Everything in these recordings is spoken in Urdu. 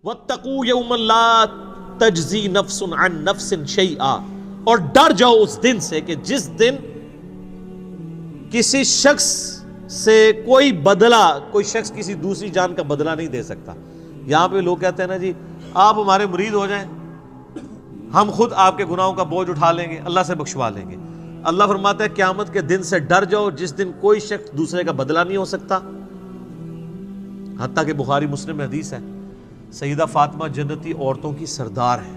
وَاتَّقُوا يَوْمًا لَا تَجْزِي نَفْسٌ عَن نَفْسٍ شَيْئًا، اور ڈر جاؤ اس دن سے کہ جس دن کسی شخص سے کوئی شخص کسی دوسری جان کا بدلہ نہیں دے سکتا۔ یہاں پہ لوگ کہتے ہیں نا جی آپ ہمارے مرید ہو جائیں، ہم خود آپ کے گناہوں کا بوجھ اٹھا لیں گے، اللہ سے بخشوا لیں گے۔ اللہ فرماتا ہے قیامت کے دن سے ڈر جاؤ جس دن کوئی شخص دوسرے کا بدلہ نہیں ہو سکتا۔ حتیٰ کہ بخاری مسلم میں حدیث ہے، سیدہ فاطمہ جنتی عورتوں کی سردار ہے،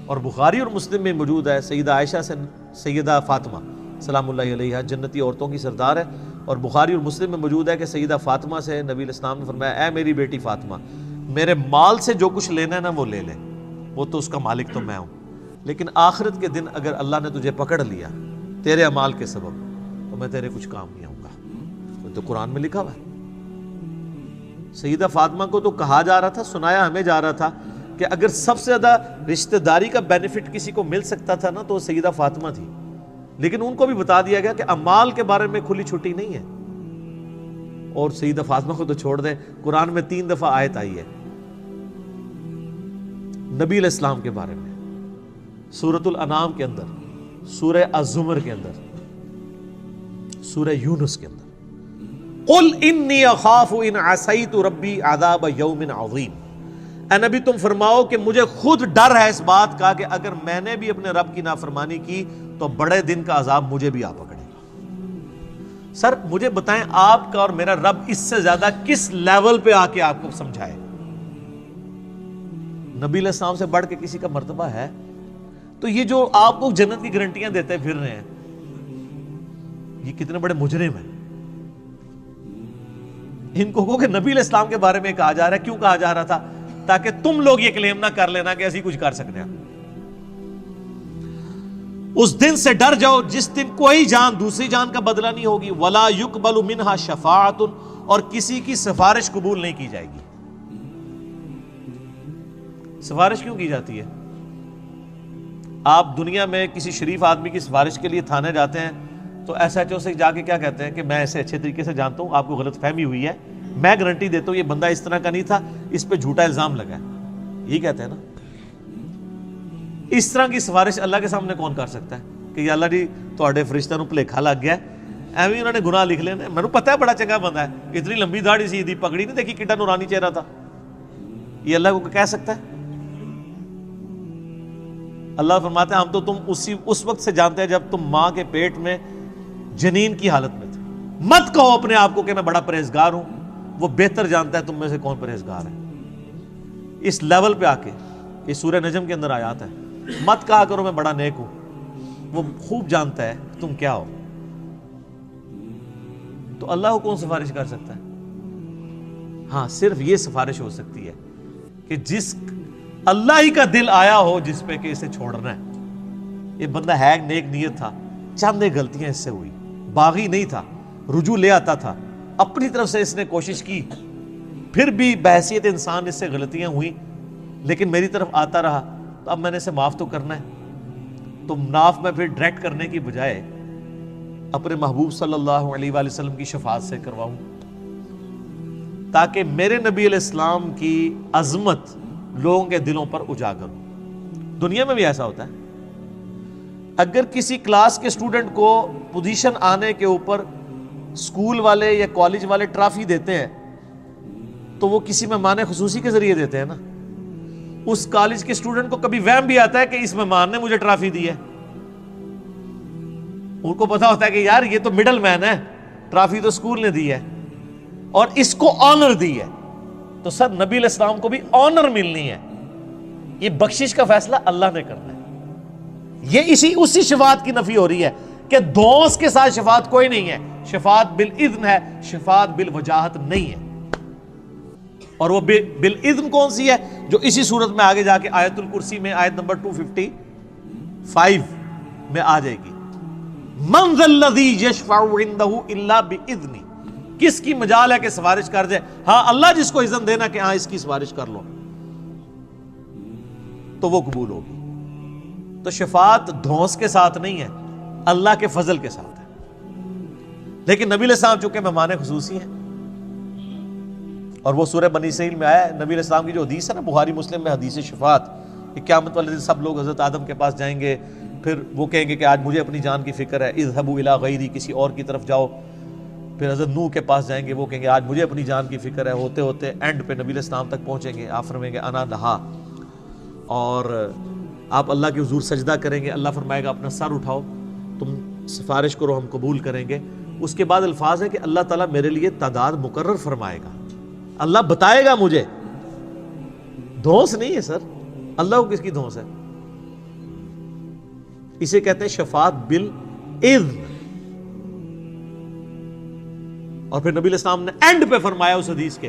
اور بخاری اور مسلم میں موجود ہے سیدہ عائشہ سے سیدہ فاطمہ سلام اللہ علیہا جنتی عورتوں کی سردار ہے، اور بخاری اور مسلم میں موجود ہے کہ سیدہ فاطمہ سے نبی علیہ السلام نے فرمایا اے میری بیٹی فاطمہ، میرے مال سے جو کچھ لینا ہے نا وہ لے لے، وہ تو اس کا مالک تو میں ہوں، لیکن آخرت کے دن اگر اللہ نے تجھے پکڑ لیا تیرے اعمال کے سبب تو میں تیرے کچھ کام نہیں آؤں گا۔ تو قرآن میں لکھا ہوا ہے۔ سیدہ فاطمہ کو تو کہا جا رہا تھا، سنایا ہمیں جا رہا تھا کہ اگر سب سے زیادہ رشتہ داری کا بینیفٹ کسی کو مل سکتا تھا نا تو سیدہ فاطمہ تھی، لیکن ان کو بھی بتا دیا گیا کہ اعمال کے بارے میں کھلی چھٹی نہیں ہے۔ اور سیدہ فاطمہ کو تو چھوڑ دیں، قرآن میں 3 دفعہ آیت آئی ہے نبی علیہ السلام کے بارے میں، سورۃ الانعام کے اندر، سورہ الزمر کے اندر، سورہ یونس کے اندر، قل انی اخاف ان عصیت ربی عذاب یوم عظیم۔ اے نبی تم فرماؤ کہ مجھے خود ڈر ہے اس بات کا کہ اگر میں نے بھی اپنے رب کی نافرمانی کی تو بڑے دن کا عذاب مجھے بھی آ پکڑے گا۔ سر مجھے بتائیں آپ کا اور میرا رب اس سے زیادہ کس لیول پہ آ کے آپ کو سمجھائے؟ نبی علیہ السلام سے بڑھ کے کسی کا مرتبہ ہے؟ تو یہ جو آپ کو جنت کی گارنٹیاں دیتے پھر رہے ہیں، یہ کتنے بڑے مجرم ہیں۔ ان کو کہ نبی علیہ السلام کے بارے میں کہا جا رہا ہے، کیوں کہا جا رہا تھا؟ تاکہ تم لوگ یہ کلیم نہ کر لینا کہ ایسی کچھ کر سکتے ہیں۔ اس دن سے ڈر جاؤ جس دن کوئی جان دوسری جان کا بدلہ نہیں ہوگی، ولا یقبل منہا شفاعت، اور کسی کی سفارش قبول نہیں کی جائے گی۔ سفارش کیوں کی جاتی ہے؟ آپ دنیا میں کسی شریف آدمی کی سفارش کے لیے تھانے جاتے ہیں تو ایس ایچ او سے جا کے کیا کہتے ہیں کہ میں اسے اچھے طریقے سے جانتا ہوں، آپ کو غلط فہمی ہوئی ہے، میں گارنٹی دیتا ہوں یہ بندہ اس طرح کا نہیں تھا، اس پہ جھوٹا الزام لگا ہے، یہ کہتے ہیں نا۔ اس طرح کی سفارش اللہ کے سامنے کون کر سکتا ہے کہ یا اللہ جی تواڈے فرشتہ نوں بھلیکھا لگ گیا، ایویں انہوں نے گناہ لکھ لینے، مینوں پتہ ہے بڑا چنگا بندہ ہے، اتنی لمبی داڑھی سی دی، پگڑی نہیں دیکھی کڈا نورانی چہرہ تھا، یہ اللہ کو کہہ سکتا ہے؟ اللہ فرماتا ہے ہم تو تم اس وقت سے جانتے ہیں جب تم ماں کے پیٹ میں جنین کی حالت میں تھے۔ مت کہو اپنے آپ کو کہ میں بڑا پرہیزگار ہوں، وہ بہتر جانتا ہے تم میں سے کون پرہیزگار ہے۔ اس لیول پہ آ کے یہ سورہ نجم کے اندر آیات ہے، مت کہا کرو میں بڑا نیک ہوں، وہ خوب جانتا ہے تم کیا ہو۔ تو اللہ کو کون سفارش کر سکتا ہے؟ ہاں صرف یہ سفارش ہو سکتی ہے کہ جس اللہ ہی کا دل آیا ہو جس پہ کہ اسے چھوڑنا ہے۔ یہ بندہ ہے نیک نیت تھا، چند غلطیاں اس سے ہوئی، باغی نہیں تھا، رجوع لے آتا تھا، اپنی طرف سے اس نے کوشش کی، پھر بھی بحیثیت انسان اس سے غلطیاں ہوئیں، لیکن میری طرف آتا رہا، تو اب میں نے اسے معاف تو کرنا ہے۔ تو معاف میں پھر ڈائریکٹ کرنے کی بجائے اپنے محبوب صلی اللہ علیہ وآلہ وسلم کی شفاعت سے کرواؤں، تاکہ میرے نبی علیہ السلام کی عظمت لوگوں کے دلوں پر اجاگر ہو۔ دنیا میں بھی ایسا ہوتا ہے، اگر کسی کلاس کے اسٹوڈنٹ کو پوزیشن آنے کے اوپر اسکول والے یا کالج والے ٹرافی دیتے ہیں تو وہ کسی مہمان خصوصی کے ذریعے دیتے ہیں نا۔ اس کالج کے اسٹوڈنٹ کو کبھی وہم بھی آتا ہے کہ اس مہمان نے مجھے ٹرافی دی ہے، ان کو پتا ہوتا ہے کہ یار یہ تو مڈل مین ہے، ٹرافی تو اسکول نے دی ہے اور اس کو آنر دی ہے، تو سر نبی علیہ السلام کو بھی آنر ملنی ہے۔ یہ بخشش کا فیصلہ اللہ نے کرنا ہے۔ یہ اسی شفاعت کی نفی ہو رہی ہے کہ دوست کے ساتھ شفاعت کوئی نہیں ہے، شفاعت بالاذن ہے، شفاعت بالوجاہت نہیں ہے۔ اور وہ بالاذن کون سی ہے؟ جو اسی صورت میں آگے جا کے آیت الکرسی میں آیت نمبر 255 میں آ جائے گی، من ذا الذی یشفع عندہ الا باذنہ، کس کی مجال ہے کہ سفارش کر جائے؟ ہاں اللہ جس کو اذن دینا کہ ہاں اس کی سفارش کر لو تو وہ قبول ہوگی۔ تو شفاعت دھونس کے ساتھ نہیں ہے، اللہ کے فضل کے ساتھ ہے۔ لیکن نبی علیہ السلام چونکہ مہمان خصوصی ہیں، اور وہ سورہ بنی اسرائیل میں آیا ہے، نبی علیہ السلام کی جو حدیث ہے نا بخاری مسلم میں، حدیث شفاعت، کہ قیامت والے دن سب لوگ حضرت آدم کے پاس جائیں گے، پھر وہ کہیں گے کہ آج مجھے اپنی جان کی فکر ہے، اذهبوا الی غیری، کسی اور کی طرف جاؤ. پھر حضرت نوح کے پاس جائیں گے، وہ کہیں گے آج مجھے اپنی جان کی فکر ہے. ہوتے ہوتے اینڈ پہ نبی علیہ السلام تک پہنچیں گے، آپ فرمائیں گے انا لہا، اور آپ اللہ کے حضور سجدہ کریں گے. اللہ فرمائے گا اپنا سر اٹھاؤ، تم سفارش کرو، ہم قبول کریں گے. اس کے بعد الفاظ ہے کہ اللہ تعالیٰ میرے لیے تعداد مقرر فرمائے گا، اللہ بتائے گا مجھے. دھونس نہیں ہے سر، اللہ کو کس کی دھونس ہے؟ اسے کہتے ہیں شفاعت بالاذن. اور پھر نبی علیہ السلام نے اینڈ پہ فرمایا اس حدیث کے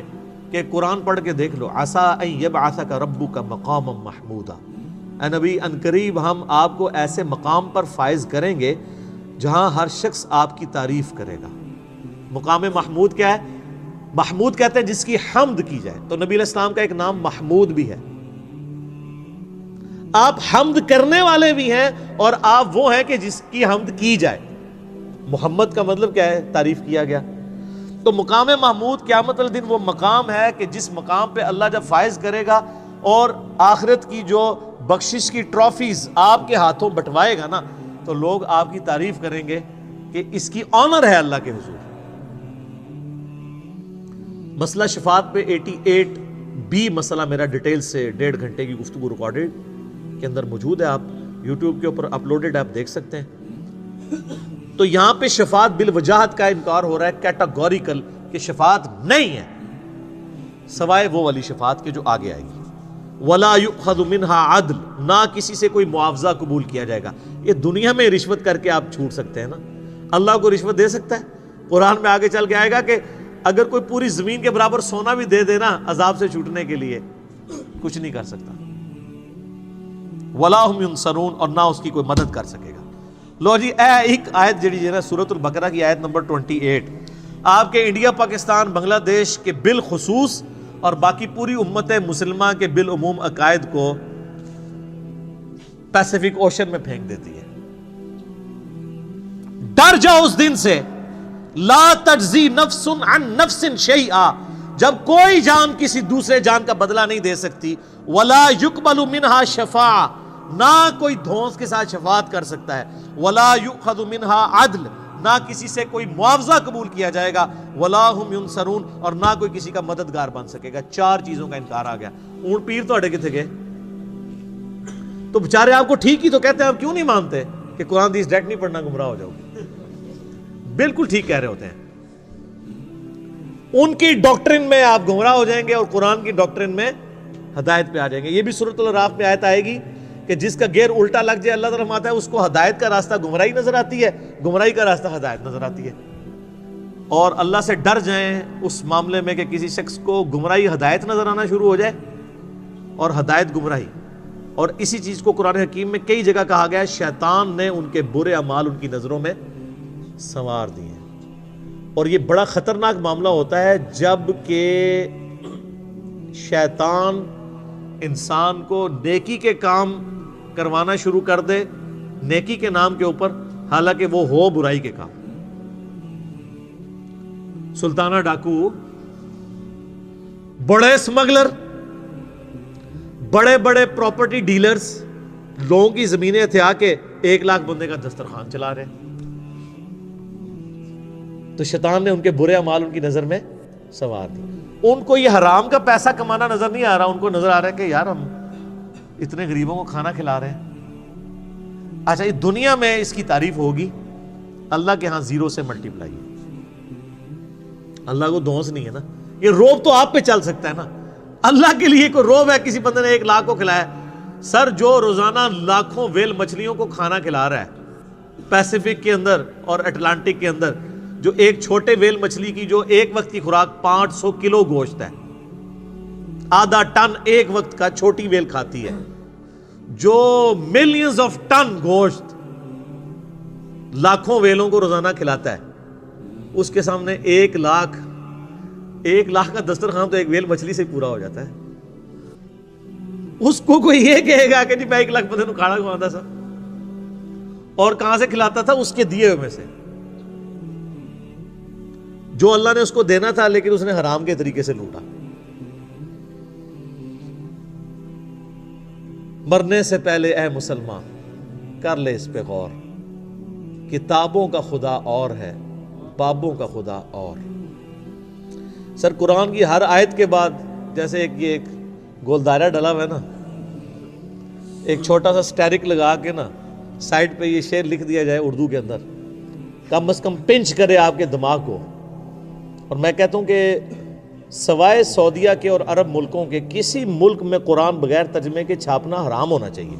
کہ قرآن پڑھ کے دیکھ لو، عسیٰ ان یبعثک ربک مقاما محمودا، اے نبی ان قریب ہم آپ کو ایسے مقام پر فائز کریں گے جہاں ہر شخص آپ کی تعریف کرے گا. مقام محمود کیا ہے؟ محمود کہتے ہیں جس کی حمد کی جائے. تو نبی علیہ السلام کا ایک نام محمود بھی ہے، آپ حمد کرنے والے بھی ہیں، اور آپ وہ ہیں کہ جس کی حمد کی جائے. محمد کا مطلب کیا ہے؟ تعریف کیا گیا. تو مقام محمود قیامت والے دن وہ مقام ہے کہ جس مقام پہ اللہ جب فائز کرے گا اور آخرت کی جو بخشش کی ٹرافیز آپ کے ہاتھوں بٹوائے گا نا، تو لوگ آپ کی تعریف کریں گے کہ اس کی آنر ہے اللہ کے حضور. مسئلہ شفاعت پہ 88B مسئلہ میرا ڈیٹیل سے 1.5 گھنٹے کی گفتگو ریکارڈڈ کے اندر موجود ہے، آپ یوٹیوب کے اوپر اپلوڈڈ آپ دیکھ سکتے ہیں. تو یہاں پہ شفاعت بالوجاہت کا انکار ہو رہا ہے، کیٹاگوریکل، کہ شفاعت نہیں ہے سوائے وہ والی شفاعت کے جو آگے آئے گی. وَلَا يُؤْخَذُ مِنْهَا عَدْلٌ، نہ کسی سے کوئی معاوضہ قبول کیا جائے گا. یہ دنیا میں رشوت کر کے آپ چھوٹ سکتے ہیں نا، اللہ کو رشوت دے سکتا ہے؟ قرآن میں آگے چل کے آئے گا کہ اگر کوئی پوری زمین کے برابر سونا بھی دے دینا عذاب سے چھوٹنے کے لیے، کچھ نہیں کر سکتا. وَلَا هُمْ يُنصَرُونَ، اور نہ اس کی کوئی مدد کر سکے گا. لو جی، ایک آیت جڑی ہے سورۃ البقرہ کی آیت نمبر 28، آپ کے انڈیا، پاکستان، بنگلہ دیش کے بالخصوص اور باقی پوری امت مسلمہ کے بالعموم عقائد کو پیسیفک اوشن میں پھینک دیتی ہے. ڈر جاؤ اس دن سے، لا تجزی نفس عن نفس شیئا، جب کوئی جان کسی دوسرے جان کا بدلہ نہیں دے سکتی. ولا یقبل منہا شفاعہ، نہ کوئی دھونس کے ساتھ شفاعت کر سکتا ہے. ولا یؤخذ منہا عدل، نہ کسی سے کوئی معاوضہ قبول کیا جائے گا. ولا ہم ینصرون، اور نہ کوئی کسی کا مددگار بن سکے گا. 4 چیزوں کا انکار آ گیا. اونٹ پیر تو اڑے کتنے گئے؟ تو بےچارے آپ کو ٹھیک ہی تو کہتے ہیں، آپ کیوں نہیں مانتے کہ قرآن حدیث ڈائریکٹ نہیں پڑھنا گمراہ ہو جاؤ گے؟ بالکل ٹھیک کہہ رہے ہوتے ہیں. ان کی ڈاکٹرن میں آپ گمراہ ہو جائیں گے اور قرآن کی ڈاکٹرن میں ہدایت پہ آ جائیں گے. یہ بھی سورۃ الاعراف میں آیت آئے گی کہ جس کا گیئر الٹا لگ جائے، اللہ تعالیٰ فرماتا ہے اس کو ہدایت کا راستہ گمراہی نظر آتی ہے، گمراہی کا راستہ ہدایت نظر آتی ہے. اور اللہ سے ڈر جائیں اس معاملے میں کہ کسی شخص کو گمراہی ہدایت نظر آنا شروع ہو جائے اور ہدایت گمراہی. اور اسی چیز کو قرآن حکیم میں کئی جگہ کہا گیا ہے، شیطان نے ان کے برے اعمال ان کی نظروں میں سنوار دیے. اور یہ بڑا خطرناک معاملہ ہوتا ہے جب کہ شیطان انسان کو نیکی کے کام کروانا شروع کر دے نیکی کے نام کے اوپر، حالانکہ وہ ہو برائی کے کام. سلطانہ ڈاکو، بڑے اسمگلر، بڑے بڑے پراپرٹی ڈیلرز لوگوں کی زمینیں ہتھیا کے 1 لاکھ بندے کا دسترخوان چلا رہے ہیں. تو شیطان نے ان کے برے اعمال ان کی نظر میں سنوار دی. ان کو یہ حرام کا پیسہ کمانا نظر نہیں آ رہا، ان کو نظر آ رہا ہے کہ یار ہم اتنے غریبوں کو کھانا کھلا رہے ہیں. اچھا، یہ دنیا میں اس کی تعریف ہوگی، اللہ کے ہاں 0 سے ملٹیپلائی ہے. اللہ کو دھونس نہیں ہے نا. یہ روب تو آپ پہ چل سکتا ہے نا، اللہ کے لیے کوئی روب ہے کسی بندے نے 1 لاکھ کو کھلایا؟ سر، جو روزانہ لاکھوں ویل مچھلیوں کو کھانا کھلا رہا ہے پیسیفک کے اندر اور اٹلانٹک کے اندر، جو ایک چھوٹے ویل مچھلی کی جو ایک وقت کی خوراک 500 کلو گوشت ہے، آدھا ٹن ایک وقت کا چھوٹی ویل کھاتی ہے، جو ملینز آف ٹن گوشت لاکھوں ویلوں کو روزانہ کھلاتا ہے، اس کے سامنے 1 لاکھ کا دسترخوان تو ایک ویل مچھلی سے پورا ہو جاتا ہے. اس کو کوئی یہ کہے گا کہ جی میں 1 لاکھ بندے کو کھانا کھواتا تھا، اور کہاں سے کھلاتا تھا؟ اس کے دیے ہوئے میں سے، جو اللہ نے اس کو دینا تھا لیکن اس نے حرام کے طریقے سے لوٹا. مرنے سے پہلے اے مسلمان کر لے اس پہ غور، کتابوں کا خدا اور ہے، بابوں کا خدا اور۔ سر قرآن کی ہر آیت کے بعد جیسے ایک گول دائرہ ڈلا ہوا ہے نا، ایک چھوٹا سا سٹیرک لگا کے نا سائڈ پہ یہ شعر لکھ دیا جائے اردو کے اندر، کم از کم پنچ کرے آپ کے دماغ کو۔ اور میں کہتا ہوں کہ سوائے سعودیہ کے اور عرب ملکوں کے کسی ملک میں قرآن بغیر ترجمے کے چھاپنا حرام ہونا چاہیے۔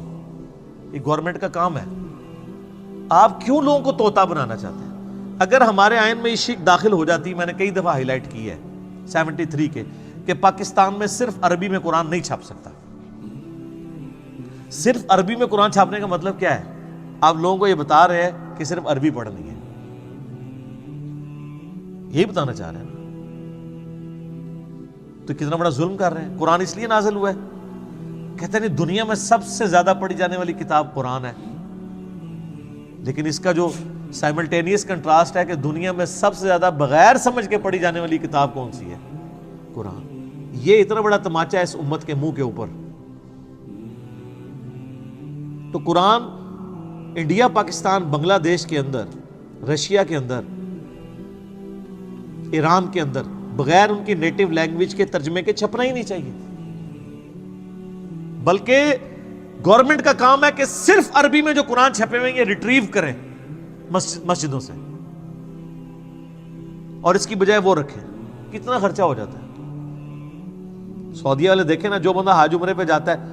یہ گورنمنٹ کا کام ہے۔ آپ کیوں لوگوں کو طوطا بنانا چاہتے ہیں؟ اگر ہمارے آئین میں یہ شک داخل ہو جاتی، میں نے کئی دفعہ ہائی لائٹ کی ہے 73 کے، کہ پاکستان میں صرف عربی میں قرآن نہیں چھاپ سکتا۔ صرف عربی میں قرآن چھاپنے کا مطلب کیا ہے؟ آپ لوگوں کو یہ بتا رہے ہیں کہ صرف عربی پڑھنی ہے، یہی بتانا چاہ رہے ہیں۔ تو کتنا بڑا ظلم کر رہے ہیں۔ قرآن اس لیے نازل ہوا ہے، کہتے ہیں دنیا میں سب سے زیادہ پڑھی جانے والی کتاب قرآن ہے، لیکن اس کا جو سائملٹینیس کنٹراسٹ ہے کہ دنیا میں سب سے زیادہ بغیر سمجھ کے پڑھی جانے والی کتاب کون سی ہے؟ قرآن۔ یہ اتنا بڑا تماچا ہے اس امت کے منہ کے اوپر۔ تو قرآن انڈیا، پاکستان، بنگلہ دیش کے اندر، رشیا کے اندر، ایران کے اندر بغیر ان کی نیٹو لینگویج کے ترجمے کے چھپنا ہی نہیں چاہیے، بلکہ گورنمنٹ کا کام ہے کہ صرف عربی میں جو قرآن چھپے ہوئے ہیں یہ ریٹریو کریں مسجدوں سے، اور اس کی بجائے وہ رکھیں۔ کتنا خرچہ ہو جاتا ہے۔ سعودیہ والے دیکھیں نا، جو بندہ حج عمرے پہ جاتا ہے،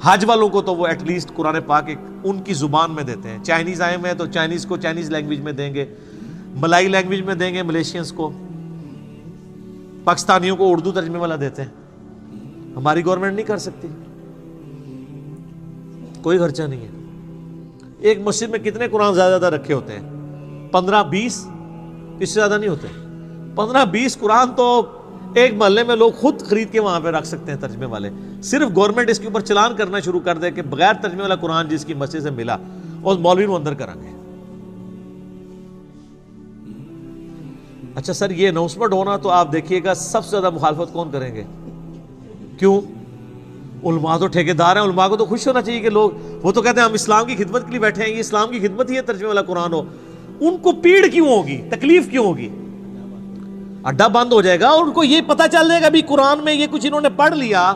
حج والوں کو تو وہ ایٹ لیسٹ قرآن پاک ان کی زبان میں دیتے ہیں۔ چائنیز آئے ہوئے ہیں تو چائنیز کو چائنیز لینگویج میں دیں گے، ملائی لینگویج میں دیں گے ملیشینز کو، پاکستانیوں کو اردو ترجمے والا دیتے ہیں۔ ہماری گورنمنٹ نہیں کر سکتی، کوئی خرچہ نہیں ہے۔ ایک مسجد میں کتنے قرآن زیادہ رکھے ہوتے ہیں؟ 15-20، اس سے زیادہ نہیں ہوتے۔ 15-20 قرآن تو ایک محلے میں لوگ خود خرید کے وہاں پہ رکھ سکتے ہیں ترجمے والے۔ صرف گورنمنٹ اس کے اوپر چلان کرنا شروع کر دے کہ بغیر ترجمے والا قرآن جس کی مسجد سے ملا اس مولوی کو اندر کریں گے۔ اچھا سر، یہ اناؤنسمنٹ ہونا تو آپ دیکھیے گا سب سے زیادہ مخالفت کون کریں گے؟ کیوں؟ علماء تو ٹھیکیدار ہیں، علماء کو تو خوش ہونا چاہیے کہ لوگ، وہ تو کہتے ہیں ہم اسلام کی خدمت کے لیے بیٹھے ہیں، یہ اسلام کی خدمت ہی ہے ترجمے والا قرآن ہو۔ ان کو پیڑ کیوں ہوگی، تکلیف کیوں ہوگی؟ اڈا بند ہو جائے گا اور ان کو یہ پتہ چل جائے گا بھی قرآن میں یہ کچھ انہوں نے پڑھ لیا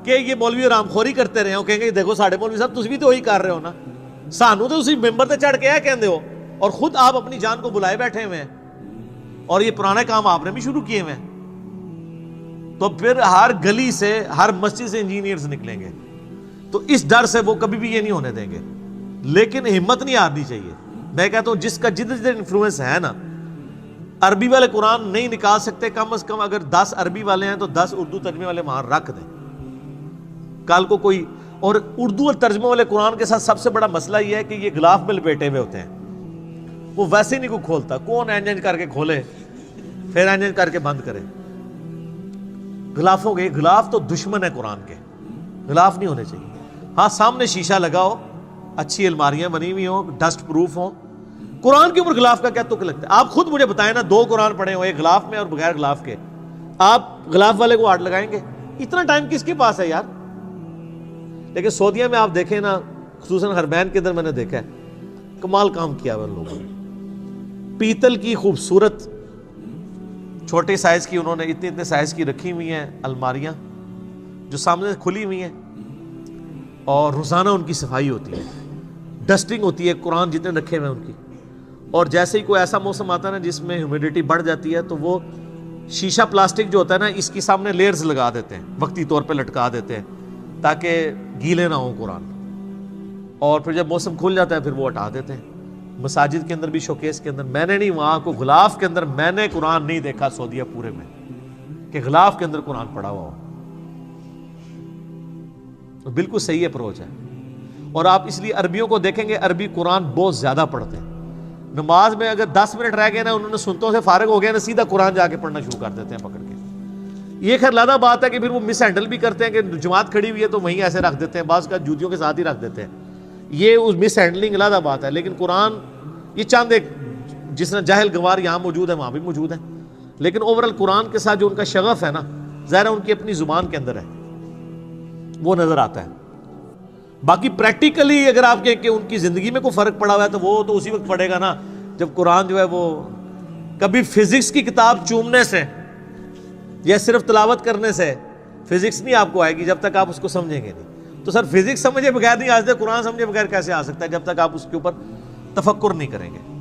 کہ یہ مولوی رام خوری کرتے رہے ہو، کہیں گے دیکھو ساڑھے مولوی صاحب تسی بھی تو وہی کر رہے ہو نا، سانو تو اسی ممبر تے چڑھ کے ہے کہندے ہو، اور خود آپ اپنی جان کو بلائے بیٹھے ہوئے ہیں، اور یہ پرانے کام آپ نے بھی شروع کیے ہوئے ہیں۔ تو پھر ہر گلی سے، ہر مسجد سے انجینئرز نکلیں گے، تو اس ڈر سے وہ کبھی بھی یہ نہیں ہونے دیں گے۔ لیکن ہمت نہیں ہارنی چاہیے۔ میں کہتا ہوں جس کا جدھر انفلوئنس ہے نا، عربی والے قرآن نہیں نکال سکتے، کم از کم اگر 10 عربی والے ہیں تو 10 اردو ترجمے والے وہاں رکھ دیں۔ کل کو کوئی، اور اردو اور ترجمے والے قرآن کے ساتھ سب سے بڑا مسئلہ یہ ہے کہ یہ غلاف میں لپیٹے ہوئے ہوتے ہیں، وہ ویسے نہیں کو کھولتا، کون اینج کر کے کھولے پھر اینج کر کے بند کرے۔ غلافوں کے، غلاف تو دشمن ہے قرآن کے، غلاف نہیں ہونے چاہیے۔ ہاں سامنے شیشہ لگا ہو، اچھی الماریاں بنی ہوئی ہوں، ڈسٹ پروف ہوں۔ قرآن کے اوپر غلاف کا کیا تک لگتا ہے؟ آپ خود مجھے بتائیں نا، 2 قرآن پڑھے ہو، ایک غلاف میں اور بغیر غلاف کے، آپ غلاف والے کو ہاتھ لگائیں گے؟ اتنا ٹائم کس کے پاس ہے یار؟ لیکن سعودیہ میں آپ دیکھیں نا، خصوصاً حرمین کے اندر میں نے دیکھا ہے، کمال کام کیا ہوا ان لوگوں نے۔ پیتل کی خوبصورت چھوٹے سائز کی انہوں نے اتنے سائز کی رکھی ہوئی ہیں الماریاں جو سامنے سے کھلی ہوئی ہیں، اور روزانہ ان کی صفائی ہوتی ہے، ڈسٹنگ ہوتی ہے، قرآن جتنے رکھے ہوئے ہیں ان کی۔ اور جیسے ہی کوئی ایسا موسم آتا ہے نا جس میں ہیومیڈیٹی بڑھ جاتی ہے تو وہ شیشہ پلاسٹک جو ہوتا ہے نا، اس کی سامنے لیئرز لگا دیتے ہیں، وقتی طور پہ لٹکا دیتے ہیں تاکہ گیلے نہ ہوں قرآن، اور پھر جب موسم کھل جاتا ہے پھر وہ ہٹا دیتے ہیں۔ مساجد کے اندر بھی، شوکیس کے اندر، میں نے نہیں، وہاں کو غلاف کے اندر میں نے قرآن نہیں دیکھا سعودیہ پورے میں کہ غلاف کے اندر قرآن پڑھا ہوا ہو۔ بالکل صحیح اپروچ ہے۔ اور آپ اس لیے عربیوں کو دیکھیں گے، عربی قرآن بہت زیادہ پڑھتے ہیں۔ نماز میں اگر 10 منٹ رہ گئے نا، انہوں نے سنتوں سے فارغ ہو گیا نا، سیدھا قرآن جا کے پڑھنا شروع کر دیتے ہیں پکڑ کے۔ یہ خیر لادہ بات ہے کہ پھر وہ مس ہینڈل بھی کرتے ہیں کہ جماعت کھڑی ہوئی ہے تو وہیں ایسے رکھ دیتے ہیں، بعض کا جوتیوں کے ساتھ ہی رکھ دیتے ہیں، یہ اس مس ہینڈلنگ لادہ بات ہے۔ لیکن قرآن یہ چاند ایک، جس طرح جاہل گوار یہاں موجود ہے وہاں بھی موجود ہے، لیکن اوورال قرآن کے ساتھ جو ان کا شغف ہے نا، ظاہر ہے ان کی اپنی زبان کے اندر ہے، وہ نظر آتا ہے۔ باقی پریکٹیکلی اگر آپ کہیں کہ ان کی زندگی میں کوئی فرق پڑا ہوا ہے تو وہ تو اسی وقت پڑے گا نا جب قرآن جو ہے وہ کبھی فزکس کی کتاب چومنے سے یا صرف تلاوت کرنے سے فزکس نہیں آپ کو آئے گی جب تک آپ اس کو سمجھیں گے نہیں. تو سر فزکس سمجھے بغیر نہیں آ سکتے, قرآن سمجھے بغیر کیسے آ سکتا ہے جب تک آپ اس کے اوپر تفکر نہیں کریں گے.